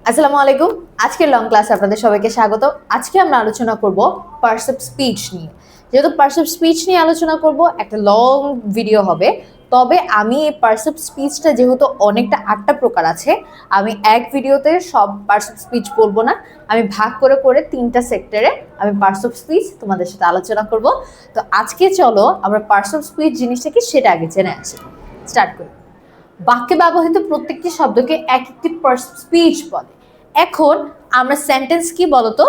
আসসালামু আলাইকুম। আজকের লং ক্লাসে আপনাদের সবাইকে স্বাগত। আজকে আমরা আলোচনা করব পার্টস অফ স্পিচ নিয়ে। যেহেতু পার্টস অফ স্পিচ নিয়ে আলোচনা করব, একটা লং ভিডিও হবে। তবে আমি এই পার্টস অফ স্পিচটা যেহেতু অনেকটা 8টা প্রকার আছে, আমি এক ভিডিওতে সব পার্টস অফ স্পিচ বলবো না। আমি ভাগ করে করে 3টা সেক্টরে আমি পার্টস অফ স্পিচ তোমাদের সাথে আলোচনা করব। তো আজকে চলো আমরা পার্টস অফ স্পিচ জিনিসটা কি সেটা আগে জেনে আসি। স্টার্ট করি। বাক্যে ব্যবহৃত প্রত্যেকটি শব্দকে এক একটি পার্টস অফ স্পিচ বলে। এখন আমরা সেন্টেন্স কি বলতো?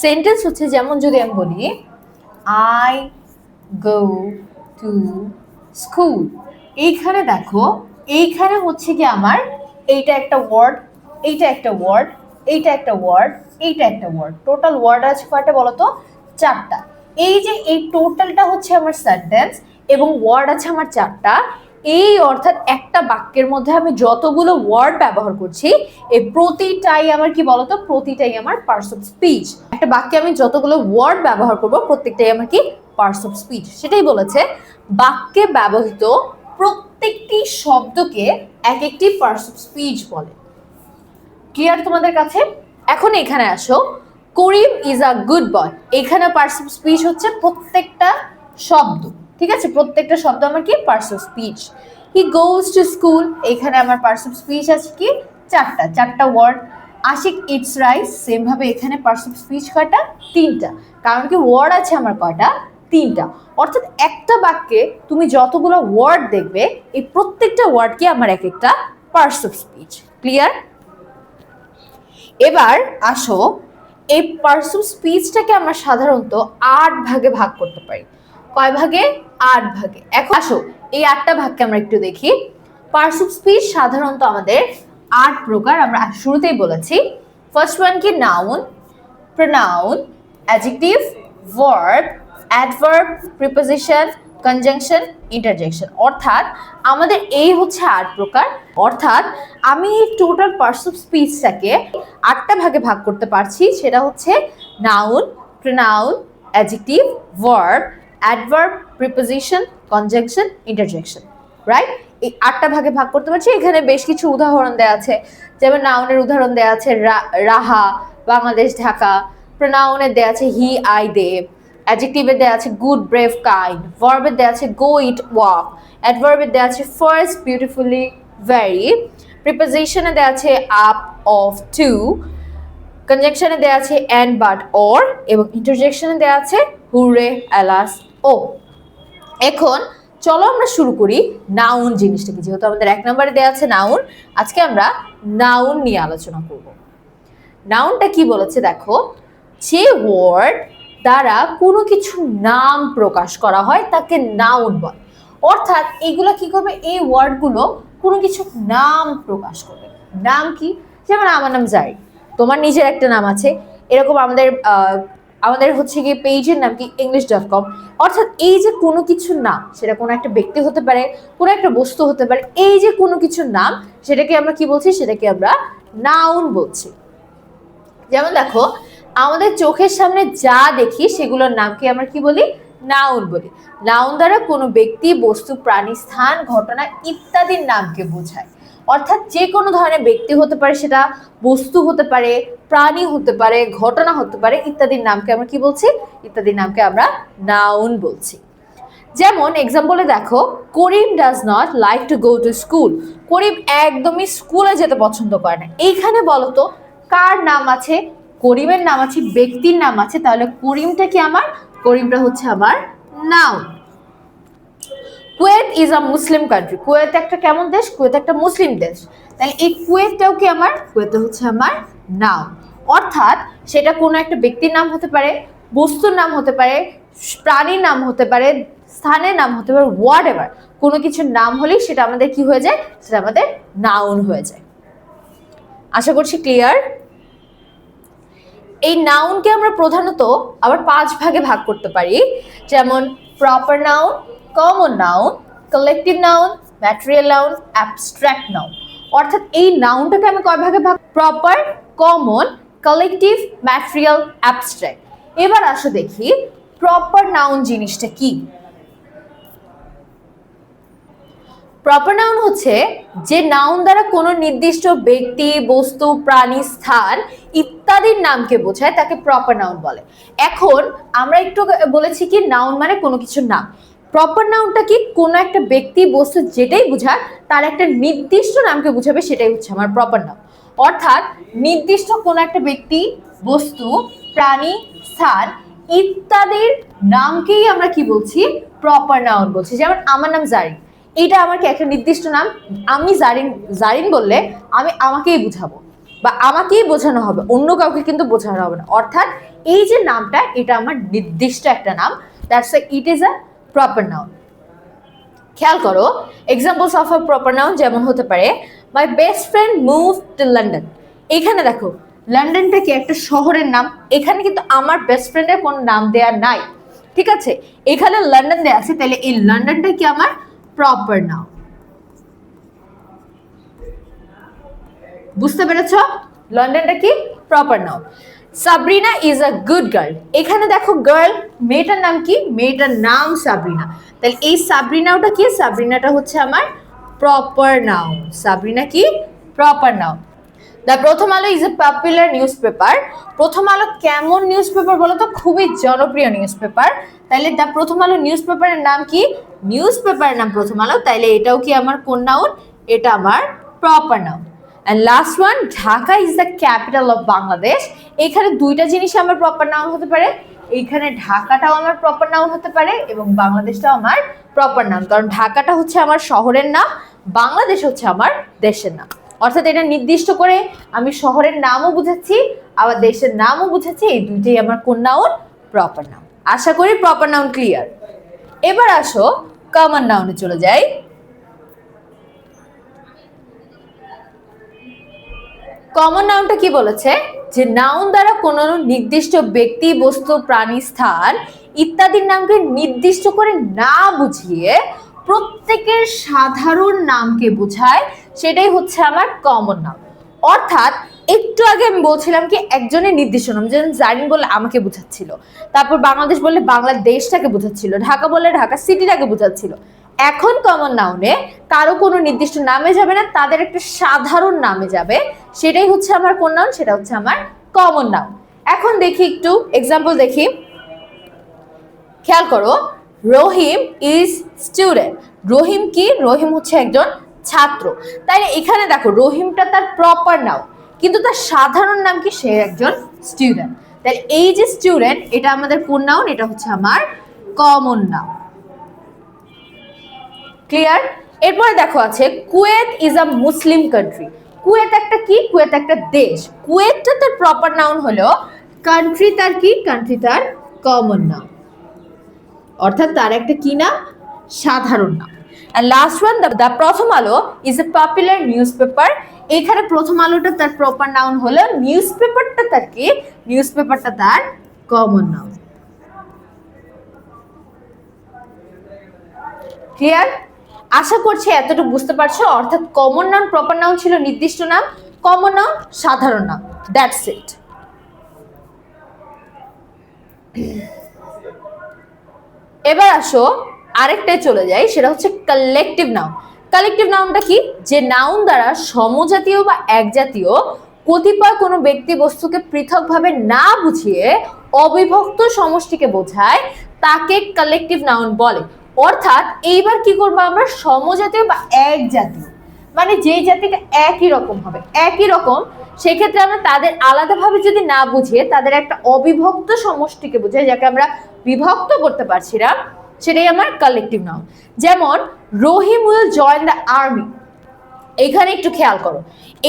সেন্টেন্স হচ্ছে, যেমন যদি আমি বলি আই গো টু স্কুল, এইখানে দেখো, এইখানে হচ্ছে কি আমার এইটা একটা ওয়ার্ড, এইটা একটা ওয়ার্ড, এইটা একটা ওয়ার্ড, এইটা একটা ওয়ার্ড, টোটাল ওয়ার্ড আছে কয়টা বলতো? 4টা। এই যে এই টোটালটা হচ্ছে আমার সেন্টেন্স এবং ওয়ার্ড আছে আমার 4টা। এই অর্থাৎ একটা বাক্যের মধ্যে আমি যতগুলো ওয়ার্ড ব্যবহার করছি, এই প্রতিটাই আমার কি বলতো? প্রতিটাই আমার পার্টস অফ স্পিচ। একটা বাক্যে আমি যতগুলো ওয়ার্ড ব্যবহার করব প্রত্যেকটাই আমার কি? Parts of speech. সেটাই বলেছে বাক্যে ব্যবহৃত প্রত্যেকটি শব্দকে এক একটি পার্টস অফ স্পিচ বলে। ক্লিয়ার তোমাদের কাছে? এখন এখানে আসো, করিম ইজ আ গুড বয়, এখানে পার্টস অফ স্পিচ হচ্ছে প্রত্যেকটা শব্দ। ঠিক আছে, প্রত্যেকটা শব্দ আমার কি? Parts of speech. He goes to school, এখানে আমার পার্টস অফ স্পিচ আছে কি? 4টা word. Ashiq eats rice, same ভাবে এখানে পার্টস অফ স্পিচ কয়টা? 3টা। কারণ কি ওয়ার্ড আছে আমার কয়টা? 3টা। অর্থাৎ একটা বাক্যে তুমি যতগুলো ওয়ার্ড দেখবে, এই প্রত্যেকটা ওয়ার্ড কি আমার এক একটা পার্টস অফ স্পিচ। ক্লিয়ার? এবার আসো, এই পার্টস অফ স্পিচটাকে আমরা সাধারণত 8 ভাগে ভাগ করতে পারি। কয় ভাগে? 8 ভাগে। এখন আসো এই 8টা ভাগকে আমরা একটু দেখি। পার্টস অফ স্পিচ সাধারণত আমাদের 8 প্রকার, আমরা শুরুতেই বলেছি। ফার্স্ট ওয়ান কি? Noun, pronoun, adjective, verb, adverb, preposition, conjunction, interjection. অর্থাৎ আমাদের এই হচ্ছে 8 প্রকার। অর্থাৎ আমি এই টোটাল পার্টস অফ স্পিচটাকে 8টা ভাগে ভাগ করতে পারছি। সেটা হচ্ছে noun, pronoun, adjective, verb, adverb, preposition, conjunction, interjection. Right? এই 8টা ভাগে ভাগ করতে পারছি। এখানে বেশ কিছু উদাহরণ দেওয়া আছে। যেমন নাউনের উদাহরণ দেওয়া আছে রাহা, বাংলাদেশ, ঢাকা। প্রোনাউনের দেওয়া আছে হি, আই, দে। অ্যাডজেক্টিভের দেওয়া আছে গুড, ব্রেভ, কাইন্ড। ভার্বের দেওয়া আছে গো, ইট, ওয়াক। অ্যাডভার্বের দেওয়া আছে ফার্স্ট, বিউটিফুলি, ভেরি। প্রিপোজিশনে দেওয়া আছে আপ, অফ, টু। কনজাংশনে দেওয়া আছে এন্ড, বাট, অর। এবং ইন্টারজেকশনে দেওয়া আছে হুররে, অ্যালাস, ও। এখন চলো আমরা শুরু করি নাউন জিনিসটাকে। যেহেতু আমাদের 1 নম্বরে দেওয়া আছে নাউন, আজকে আমরা নাউন নিয়ে আলোচনা করব। নাউনটা কি বলেছে দেখো, যে ওয়ার্ড দ্বারা কোনো কিছু নাম প্রকাশ করা হয় তাকে নাউন বলে। অর্থাৎ এগুলো কি করবে? এই ওয়ার্ডগুলো কোনো কিছু নাম প্রকাশ করবে। নাম কি? যেমন আমার নাম জারি, তোমার নিজের একটা নাম আছে। এরকম আমাদের হচ্ছে গিয়ে পেজের নাম কি? english.com। অর্থাৎ এই যে কোনো কিছুর নাম, সেটা কোনো একটা ব্যক্তি হতে পারে, কোনো একটা বস্তু হতে পারে, এই যে কোনো কিছুর নাম, সেটাকে আমরা কি বলছি? সেটাকে আমরা নাউন বলছি। যেমন দেখো, আমাদের চোখের সামনে যা দেখি সেগুলোর নামকে আমরা কি বলি? নাউন বলি। নাউন দ্বারা কোনো ব্যক্তি, বস্তু, প্রাণী, স্থান, ঘটনা ইত্যাদির নামকে বোঝায়। অর্থাৎ যে কোনো ধরনের ব্যক্তি হতে পারে, সেটা বস্তু হতে পারে, প্রাণী হতে পারে, ঘটনা হতে পারে, ইত্যাদির নামকে আমরা কি বলছি? ইত্যাদির নামকে আমরা নাউন বলছি। যেমন এক্সাম্পলে দেখো, Karim does not like to go to school, Karim একদমই স্কুলে যেতে পছন্দ করে না। এইখানে বলতো কার নাম আছে? করিমের নাম আছে, ব্যক্তির নাম আছে। তাহলে করিমটা কি আমার? করিমটা হচ্ছে আমার noun. Kuwait is a Muslim country, Kuwait একটা কেমন দেশ? কুয়েত একটা মুসলিম দেশ। তাহলে এই কুয়েতটাও কি আমার? কুয়েত হচ্ছে আমার নাউন। অর্থাৎ সেটা কোনো একটা ব্যক্তির নাম হতে পারে, বস্তুর নাম হতে পারে, প্রাণীর নাম হতে পারে, স্থানের নাম হতে পারে, হোয়াট এভার। কোনো কিছুর নাম হলেই সেটা আমাদের কি হয়ে যায়? সেটা আমাদের নাউন হয়ে যায়। আশা করছি ক্লিয়ার। এই নাউনকে আমরা প্রধানত আবার 5 ভাগে ভাগ করতে পারি। যেমন proper noun, common noun, collective noun, material noun, abstract noun. অর্থাৎ এই নাউনটাকে আমি কয় ভাগে ভাগ? Proper, common, collective, material, abstract. এবার আসো দেখি প্রপার নাউন জিনিসটা কি। প্রপার নাউন হচ্ছে যে নাউন দ্বারা কোনো নির্দিষ্ট ব্যক্তি, বস্তু, প্রাণী, স্থান ইত্যাদির নামকে বোঝায় তাকে প্রপার নাউন বলে। এখন আমরা একটু বলেছি কি নাউন মানে কোনো কিছুর নাম। প্রপার নাউনটা কি কোনো একটা ব্যক্তি, বস্তু যেটাই বোঝায় তার একটা নির্দিষ্ট নামকে বোঝাবে, সেটাই হচ্ছে আমার প্রপার নাউন। অর্থাৎ নির্দিষ্ট কোনো একটা ব্যক্তি, বস্তু, প্রাণী, স্থান ইত্যাদির নামকেই আমরা কি বলছি? প্রপার নাউন বলছি। যেমন আমার নাম জারিন, এটা আমার কি একটা নির্দিষ্ট নাম? আমি জারিন জারিন বললে আমি আমাকেই বুঝাবো বা আমাকেই বোঝানো হবে, অন্য কাউকে কিন্তু বোঝানো হবে না। অর্থাৎ এই যে নামটা, এটা আমার নির্দিষ্ট একটা নাম, that's why it is a proper noun. খেয়াল করো examples of a proper noun যেমন হতে পারে my best friend move to London. এখানে দেখো লন্ডনটা কি একটা শহরের নাম, এখানে কিন্তু আমার বেস্ট ফ্রেন্ডের কোনো নাম দেয়া নাই, ঠিক আছে? এখানে লন্ডন দেয়া আছে, তাহলে এই লন্ডনটা কি আমার প্রপার নাউন। বুঝতে পেরেছো? লন্ডনটা কি proper noun. Sabrina is a good girl, এখানে দেখো গার্ল, মেয়েটার নাম কি? মেয়েটার নাম সাবরিনা, তাহলে এই সাবরিনাটা কি? সাবরিনাটা হচ্ছে আমার প্রপার নাউন। সাবরিনা কি? Proper noun. দ্য প্রথম আলো is a popular news paper. প্রথম আলো কেমন নিউজ পেপার বলো তো? খুবই জনপ্রিয় নিউজ পেপার। তাইলে দ্য প্রথম আলো নিউজ পেপারের নাম কি? নিউজ পেপারের নাম প্রথম আলো, তাইলে এটাও কি আমার কোন নাউন? এটা আমার proper noun. And last one, Dhaka is the capital of Bangladesh. এখানে দুইটা জিনিস আমার প্রপার নাউন হতে পারে, এইখানে ঢাকাটাও আমার প্রপার নাউন হতে পারে এবং বাংলাদেশটাও আমার প্রপার নাউন, কারণ ঢাকাটা হচ্ছে আমার শহরের নাম, বাংলাদেশ হচ্ছে আমার দেশের নাম। অর্থাৎ এটা নির্দিষ্ট করে আমি শহরের নামও বুঝাচ্ছি আবার দেশের নামও বুঝাচ্ছি, এই দুইটাই আমার কোন নাউন? Proper noun. আশা করি প্রপার নাউন ক্লিয়ার। এবার আসো কমন নাউনে চলে যাই। কমন নাউনটা কি বলেছে? যে নাউন দ্বারা কোনো নির্দিষ্ট ব্যক্তি, বস্তু, প্রাণী, স্থান ইত্যাদির নামকে নির্দিষ্ট করে না বুঝিয়ে প্রত্যেকের সাধারণ নামকে বোঝায়, সেটাই হচ্ছে আমার কমন নাউন। অর্থাৎ একটু আগে আমি বলছিলাম কি একজনের নির্দিষ্ট নাম, যেমন জারিন বলে আমাকে বোঝাচ্ছিল, তারপর বাংলাদেশ বললে বাংলাদেশটাকে বোঝাচ্ছিল, ঢাকা বললে ঢাকা সিটিটাকে বোঝাচ্ছিল। এখন কমন নাউনে কারো কোনো নির্দিষ্ট নামে যাবে না, তাদের একটা সাধারণ নামে যাবে, সেটাই হচ্ছে আমার কোন নাউন? সেটা হচ্ছে আমার কমন নাউন। এখন দেখি একটু এক্সাম্পল দেখি। খেয়াল করো রহিম ইজ স্টুডেন্ট। রহিম কি? রহিম হচ্ছে একজন ছাত্র। তাই এখানে দেখো রহিমটা তার প্রপার নাউন, কিন্তু তার সাধারণ নাম কি? সে একজন স্টুডেন্ট। তাহলে এই যে স্টুডেন্ট, এটা আমাদের কোন নাউন? এটা হচ্ছে আমার কমন নাউন। ক্লিয়ার? এরপরে দেখো আছে Kuwait is a Muslim country. Kuwait একটা কি? কুয়েত একটা দেশ। কুয়েতটা তার প্রপার নাউন হলো, কান্ট্রি তার কি? কান্ট্রি তার কমন নাউন। অর্থাৎ তার একটা কি নাম? সাধারণ নাম। এন্ড লাস্ট ওয়ান, দ্য প্রথম আলো is a popular news paper. এখানে প্রথম আলোটা তার প্রপার নাউন হলো, নিউজ পেপারটা তার কি? নিউজ পেপারটা তার কমন নাউন। ক্লিয়ার? আশা করছি এতটুকু বুঝতে পারছো। অর্থাৎ কমন নাউন, প্রপার নাউন ছিল নির্দিষ্ট নাম, কমন নাউন সাধারণ নাম, দ্যাটস ইট। এবার আসো আরেকটাই চলে যাই, সেটা হচ্ছে কালেকটিভ নাউন। কালেকটিভ নাউনটা কি? যে নাউন দ্বারা সমজাতীয় বা একজাতীয় কতিপয় কোনো ব্যক্তি বস্তুকে পৃথকভাবে না বুঝিয়ে অবিভক্ত সমষ্টিকে বোঝায়, তাকে কালেকটিভ নাউন বলে। অর্থাৎ এইবার কি করবো আমরা? সমজাতীয় বা এক জাতীয়, মানে যেই জাতিটা একই রকম হবে, একই রকম, সেক্ষেত্রে আমরা তাদের আলাদাভাবে যদি না বুঝিয়ে তাদের একটা অবিভক্ত সমষ্টিকে বোঝাই, যাকে আমরা বিভক্ত করতে পারছি না, সেটাই আমার কালেকটিভ নাউন। যেমন রহিম উইল জয়েন দ্য আর্মি। এখানে একটু খেয়াল করো,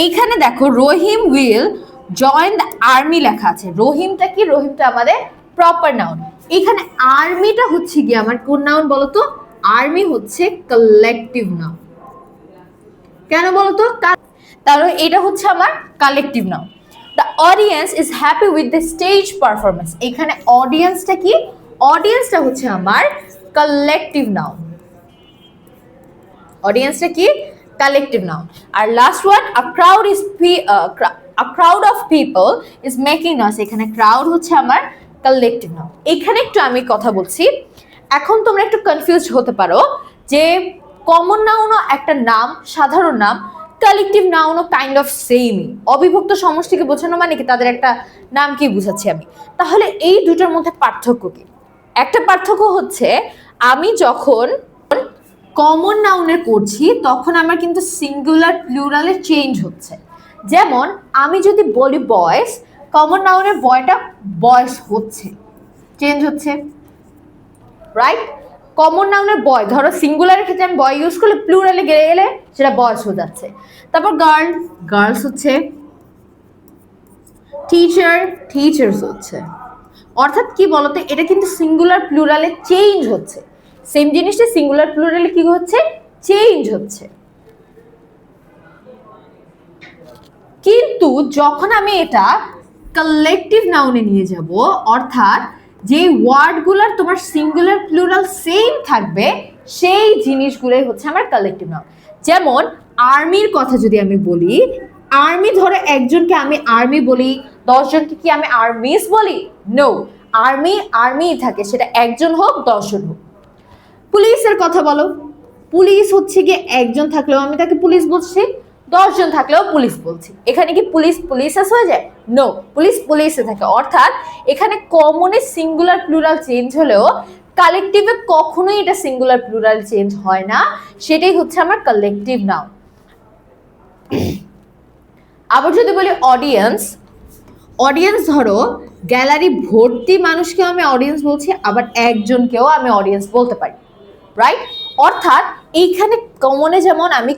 এইখানে দেখো রহিম উইল জয়েন দ্য আর্মি লেখা আছে। রহিমটা কি? রহিমটা আমাদের প্রপার নাউন। এখানে আর্মিটা হচ্ছে কি আমার কোন নাউন বলতো? আর্মি হচ্ছে কালেকটিভ নাউন। কেন বলতো? তাহলে এটা হচ্ছে আমার collective noun. The audience is happy with the stage performance. এখানে অডিয়েন্সটা কি? অডিয়েন্সটা হচ্ছে আমার কালেকটিভ নাউন। অডিয়েন্সটা কি? Collective noun. আর last one, a crowd is a crowd of people is making noise. এখানে ক্রাউড হচ্ছে আমার কালেকটিভ নাউন। এখানে একটু আমি কথা বলছি, এখন তোমরা একটু কনফিউজড হতে পারো যে কমন নাউনও একটা নাম, সাধারণ নাম, কালেকটিভ নাউনও কাইন্ড অফ সেমই। অবিভক্ত সমষ্টিকে বোঝানো মানে কি তাদের একটা নাম কি বুঝাচ্ছি আমি। তাহলে এই দুটোর মধ্যে পার্থক্য কি? একটা পার্থক্য হচ্ছে আমি যখন কমন নাউনের করছি তখন আমার কিন্তু সিঙ্গুলার প্লুরালে চেঞ্জ হচ্ছে। যেমন আমি যদি বলি বয়েস, কমন নাউনের বয়টা বয়েস হচ্ছে, চেঞ্জ হচ্ছে, রাইট? কমন নাউনের বয়, ধরো সিঙ্গুলারের ক্ষেত্রে আমি বয় ইউজ করলে প্লুরালে গেলে সেটা বয়স হয়ে যাচ্ছে। তারপর গার্ল, গার্লস হচ্ছে, টিচার, টিচার্স হচ্ছে। অর্থাৎ কি বলতো, এটা কিন্তু সিঙ্গুলার প্লুরালে চেঞ্জ হচ্ছে। সেম জিনিসটা সিঙ্গুলার প্লুরালে কি হচ্ছে, চেঞ্জ হচ্ছে। কিন্তু যখন আমি এটা কালেকটিভ নাউনে নিয়ে যাব, অর্থাৎ যে ওয়ার্ডগুলোর তোমার সিঙ্গুলার প্লুরাল সেম থাকবে সেই জিনিসগুলোই হচ্ছে আমার কালেকটিভ নাউন। যেমন আর্মির কথা যদি আমি বলি, আর্মি ধরে একজনকে আমি আর্মি বলি, 10 জনকে কি আমি আর্মিস বলি? নো, আর্মি আর্মি থাকে, সেটা একজন হোক 10 জন হোক। পুলিশের কথা বলো, পুলিশ হচ্ছে গিয়ে একজন থাকলেও আমি তাকে পুলিশ বলছি, 10 জন থাকলেও পুলিশ বলছি। এখানে কি পুলিশ পুলিশেস হয়ে যায়? নো, পুলিশ পুলিশে থাকে। অর্থাৎ এখানে কমনে সিঙ্গুলার প্লুরাল চেঞ্জ হলেও কালেকটিভে কখনোই এটা সিঙ্গুলার প্লুরাল চেঞ্জ হয় না, সেটাই হচ্ছে আমার কালেকটিভ নাউন। আবার যদি বলি অডিয়েন্স, অডিয়েন্স ধরো গ্যালারি ভর্তি মানুষকে আমি অডিয়েন্স বলছি, আবার একজনকেও আমি অডিয়েন্স বলতে পারি, রাইট? অর্থাৎ এইখানে কমনে যেমন আমি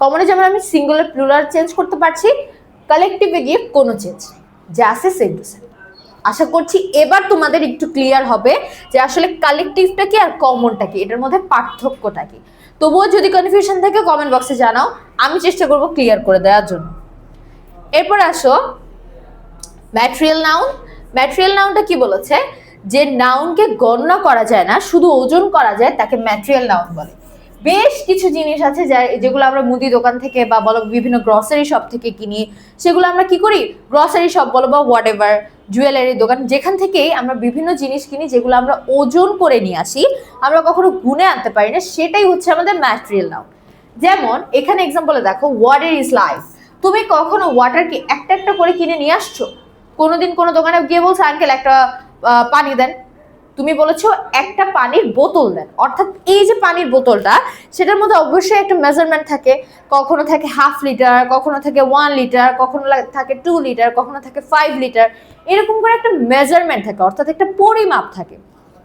কমনে যেমন আমি সিঙ্গুলার প্লুরাল চেঞ্জ করতে পারছি, কালেকটিভে গিয়ে কোনো চেঞ্জ নেই, যা আছে সেম টু সেম। আশা করছি এবার তোমাদের একটু ক্লিয়ার হবে যে আসলে কালেকটিভটা কি আর কমনটা কি, এটার মধ্যে পার্থক্যটা কি। তবুও যদি কনফিউশন থাকে কমেন্ট বক্সে জানাও, আমি চেষ্টা করব ক্লিয়ার করে দেওয়ার জন্য। এরপর আসো ম্যাটেরিয়াল নাউন। ম্যাটেরিয়াল নাউনটা কি বলেছে, যে নাউনকে গণনা করা যায় না, শুধু ওজন করা যায়, তাকে ম্যাটেরিয়াল নাউন বলে। বেশ কিছু জিনিস আছে যেগুলো আমরা মুদি দোকান থেকে বা বলো বিভিন্ন গ্রসারি শপ থেকে কিনি, সেগুলো আমরা কি করি, গ্রসারি শপ বলো বা হোয়াট এভার জুয়েলারি দোকান, যেখান থেকেই আমরা বিভিন্ন জিনিস কিনি যেগুলো আমরা ওজন করে নিয়ে আসি, আমরা কখনো গুনে আনতে পারি না, সেটাই হচ্ছে আমাদের ম্যাটেরিয়াল নাউন। যেমন এখানে এক্সাম্পলে দেখো, ওয়াটার ইজ লাইফ। তুমি কখনো ওয়াটারকে একটা একটা করে কিনে নিয়ে আসছো? কোনোদিন কোনো দোকানে গিয়ে বলছো আঙ্কেল একটা পানি দেন, তুমি বলেছো একটা পানির বোতল দেন। অর্থাৎ এই যে পানির বোতলটা, সেটার মধ্যে অবশ্যই একটা মেজারমেন্ট থাকে, কখনো থাকে 1/2 লিটার, কখনো থাকে 1 লিটার, কখনো থাকে 2 লিটার, কখনো থাকে 5 লিটার, এরকম করে একটা মেজারমেন্ট থাকে, অর্থাৎ একটা পরিমাপ থাকে।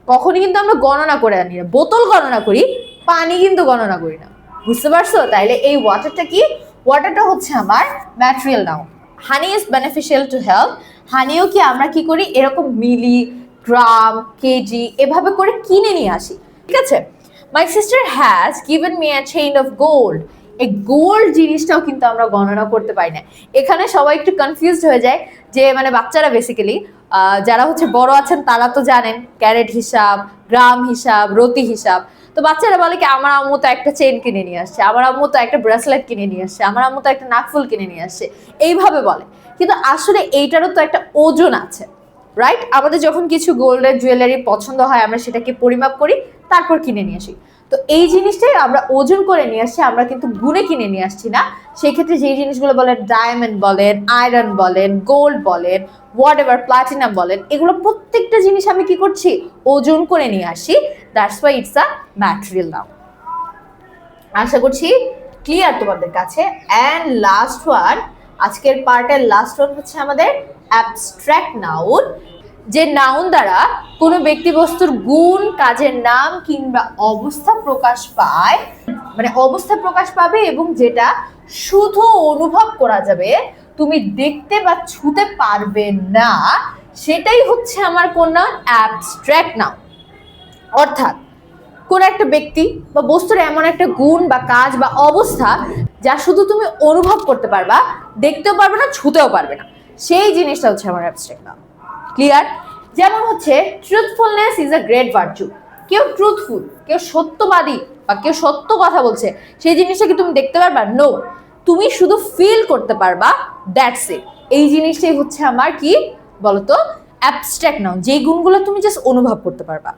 কখনই কিন্তু আমরা গণনা করে আনি না, বোতল গণনা করি, পানি কিন্তু গণনা করি না, বুঝতে পারছো? তাইলে এই ওয়াটারটা কি, ওয়াটারটা হচ্ছে আমার material noun. Honey is beneficial to health, হানিও কি আমরা কি করি, এরকম মিলি, গ্রাম, কেজি এভাবে করে কিনে নিয়ে আসি, ঠিক আছে? My sister has given me a chain of gold. এই গোল্ড জিনিসটাও কিন্তু আমরা গণনা করতে পারি না। এখানে সবাই একটু কনফিউজড হয়ে যায়, যে মানে বাচ্চারা বেসিক্যালি, যারা হচ্ছে বড় আছেন তারা তো জানেন ক্যারেট হিসাব, গ্রাম হিসাব, রতি হিসাব। তো বাচ্চারা বলে কি আমার আম্মু তো একটা চেন কিনে নিয়ে আসছে, আমার আম্মু তো একটা ব্রেসলেট কিনে নিয়ে আসছে, আমার আম্মু তো একটা নাকফুল কিনে নিয়ে আসছে, এইভাবে বলে। কিন্তু আসলে এইটারও তো একটা ওজন আছে, রাইট? আমাদের যখন কিছু গোল্ডের জুয়েলারি পছন্দ হয়, আমরা সেটাকে পরিমাপ করি, তারপর কিনে নিয়ে আসি। তো এই জিনিসটাই আমরা ওজন করে নিয়ে আসছি, আমরা কিন্তু গুণে কিনে নিয়ে আসছি না। সেই ক্ষেত্রে যেই জিনিসগুলো বলেন, ডায়মন্ড বলেন, আয়রন বলেন, গোল্ড বলেন, হোয়াট এভার, প্লাটিনাম বলেন, এগুলো প্রত্যেকটা জিনিস আমি কি করছি, ওজন করে নিয়ে আসি। That's why it's a material noun. আশা করছি ক্লিয়ার তোমাদের কাছে। অ্যান্ড লাস্ট ওয়ান, আজকের পার্টের লাস্ট ওয়ান হচ্ছে আমাদের অ্যাবস্ট্রাক্ট নাউন। যে নাউন দ্বারা কোনো ব্যক্তি বস্তুর গুণ, কাজের নাম কিংবা অবস্থা প্রকাশ পায়, মানে অবস্থা প্রকাশ পাবে এবং যেটা শুধু অনুভব করা যাবে, তুমি দেখতে বা ছুঁতে পারবে না, সেটাই হচ্ছে আমার কোন নাউন, অ্যাবস্ট্রাক্ট নাউন। অর্থাৎ কোন একটা ব্যক্তি বা বস্তুর এমন একটা গুণ বা কাজ বা অবস্থা যা শুধু তুমি অনুভব করতে পারবা, দেখতেও পারবে না, ছুঁতেও পারবে না, সেই জিনিসটা হচ্ছে আমার অ্যাবস্ট্রাক্ট নাউন। ক্লিয়ার? যেমন হচ্ছে truthfulness is a great virtue. কেউ ট্রুথফুল, কেউ সত্যবাদী বা কেউ সত্য কথা বলছে, সেই জিনিসটা কি তুমি দেখতে পারবা? নো, তুমি শুধু ফিল করতে পারবা, দ্যাটস ইট। এই জিনিসটাই হচ্ছে আমার কি বলতো, অ্যাবস্ট্রাক্ট নাউন, যেই গুণগুলো তুমি জাস্ট অনুভব করতে পারবা।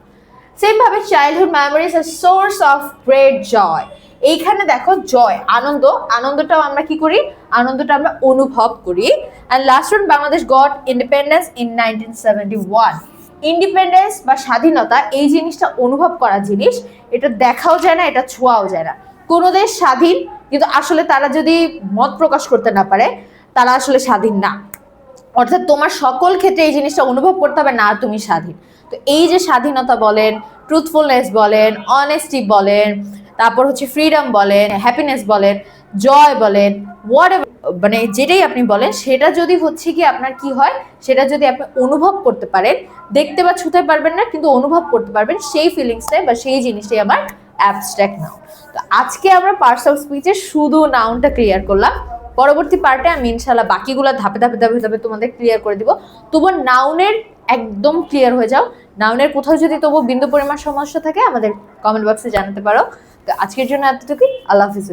সেম ভাবে childhood memories are source of great joy. এইখানে দেখো জয়, আনন্দ, আনন্দটাও আমরা কি করি, আনন্দটা আমরা অনুভব করি। And last one, Bangladesh goat independence in 1971। Independence বা স্বাধীনতা এই জিনিসটা অনুভব করা জিনিস, এটা দেখাও যায় না, এটা ছোঁয়াও যায় না। কোনো দেশ স্বাধীন, কিন্তু আসলে তারা যদি মত প্রকাশ করতে না পারে তারা আসলে স্বাধীন না। অর্থাৎ তোমার সকল ক্ষেত্রে এই জিনিসটা অনুভব করতে হবে না তুমি স্বাধীন। তো এই যে স্বাধীনতা বলেন, ট্রুথফুলনেস বলেন, অনেস্টি বলেন, তারপর হচ্ছে ফ্রিডম বলেন, হ্যাপিনেস বলেন, জয় বলেন, হোয়াট মানে যেটাই আপনি বলেন, সেটা যদি হচ্ছে কি আপনার কি হয়, সেটা যদি আপনি অনুভব করতে পারেন, দেখতে বা ছুঁতে পারবেন না কিন্তু অনুভব করতে পারবেন, সেই ফিলিংসটাই বা সেই জিনিসটাই আমার অ্যাবস্ট্রাক্ট নাউন। তো আজকে আমরা পার্টস অফ স্পিচের শুধু নাউনটা ক্লিয়ার করলাম। পরবর্তী পার্টে আমি ইনশাল্লাহ বাকিগুলো ধাপে ধাপে ধাপে ধাপে তোমাদের ক্লিয়ার করে দিব। তবু নাউনের একদম ক্লিয়ার হয়ে যাও। নাউনের কোথাও যদি তবু বিন্দু পরিমাণ সমস্যা থাকে আমাদের কমেন্ট বক্সে জানাতে পারো। তো আজকের জন্য এতটুকুই। আল্লাহ হাফিজ।